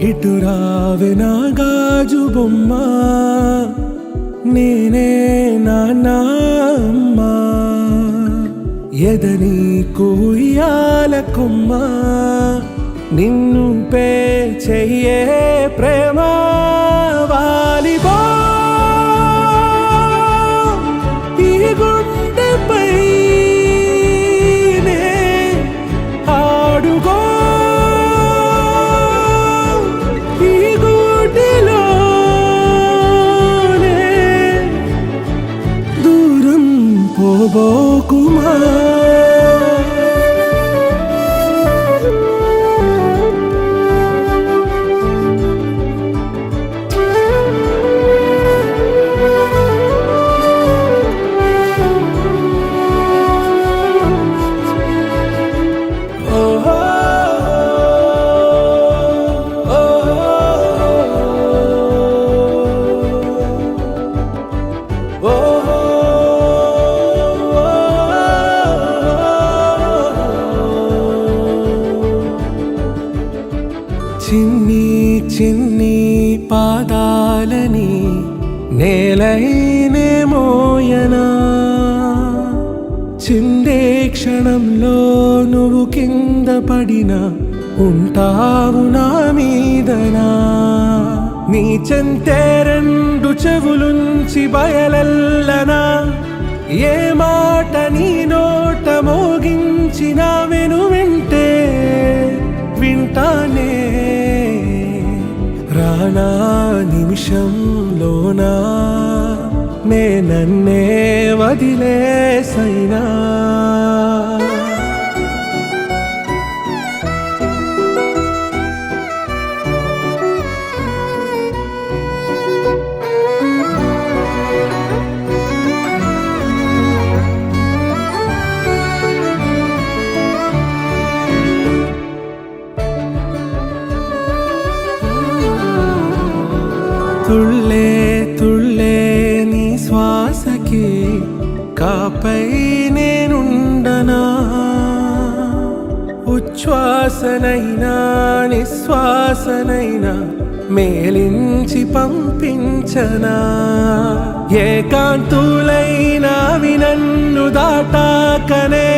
ఇటు రావే నా గాజు బొమ్మ, నేనే నాన్న అమ్మ, ఎదని కుయ్యాల కొమ్మ, నిన్ను పే చెయ్యే ప్రేమ వాలిబో ఈ గుండెపై నే ఆడుగో ఈ గుడిలోనే దూరం పోబోకుమా. చిన్ని చిన్ని పాదాలని నేలైనే మోయనా, చిందే క్షణంలో నువ్వు కింద పడినా ఉంటావు నా మీదనా. నీ చెంతే రెండు చెవులుంచి బయలెల్లనా, ఏ మాట నీ నోట మోగించిన వెను వింటే వింటానే. రానా నిమిషంలోనా నే నన్నే వదిలేసైనా. తుళ్ళే తుళ్ళే నీ శ్వాసకి కాపై నేనుండనా, ఉచ్ఛ్వాసనైనా నిశ్వాసనైనా మేలించి పంపించనా. ఏకాంతులైనవి నన్ను దాటాకనే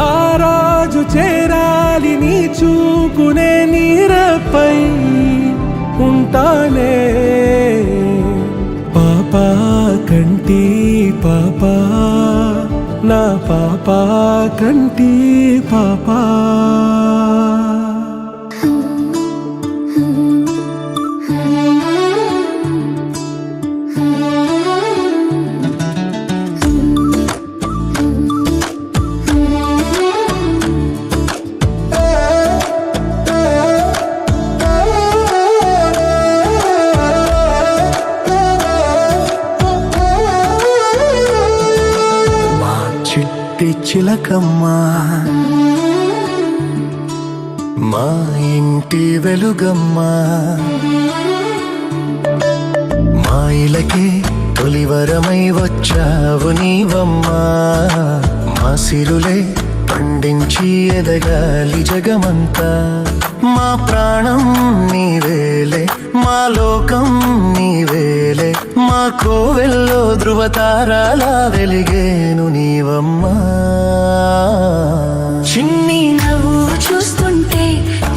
ఆ రాజు చేరాలి నీ చూపునే నీరపై ఉంటానే. పాపా కంటి పాపా నా పాపా కంటి పాపా. చిలకమ్మా మా ఇంటి వెలుగమ్మా, మా ఇలకే తొలివరమై వచ్చావు నీవమ్మా. మా సిరులే పండించి ఎదగాలి జగమంతా, మా ప్రాణం నీవేలే మా లోకం నీవేలే. మా కోవెల్లో ధృవతారాలా వెలిగేను నీవమ్మా. చిన్ని నవ్వు చూస్తుంటే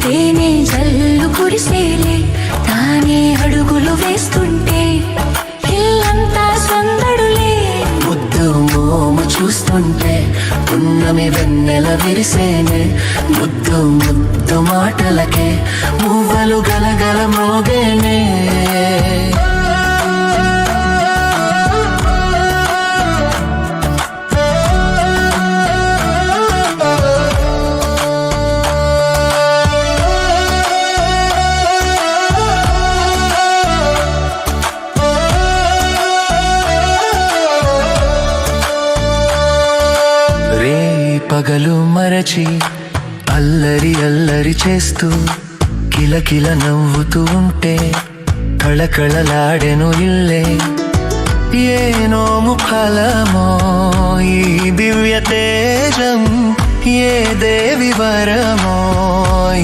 తేనె జల్లు కురిసేలే, తానే అడుగులు వేస్తుంటే ఇల్లంతా సందడులే. ముద్దు మోము చూస్తుంటే పున్నమి వెన్నెల విరిసేనే, ముద్దు ముద్దు మాటలకే మువ్వలు గలగల మోగేనే. పగలు మరచి అల్లరి అల్లరి చేస్తూ కిలకిల నవ్వుతూ ఉంటే కళకళలాడెను ఇల్లే. ఏ నోము ఫలమో ఈ దివ్య తేజం, ఏ దేవి వరమో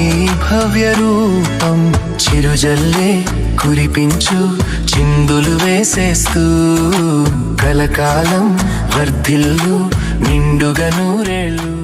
ఈ భవ్య రూపం చిరుజల్లే కురిపించు చిందులు వేసేస్తూ కలకాలం వర్ధిల్లు నిండుగా నూరేళ్ళు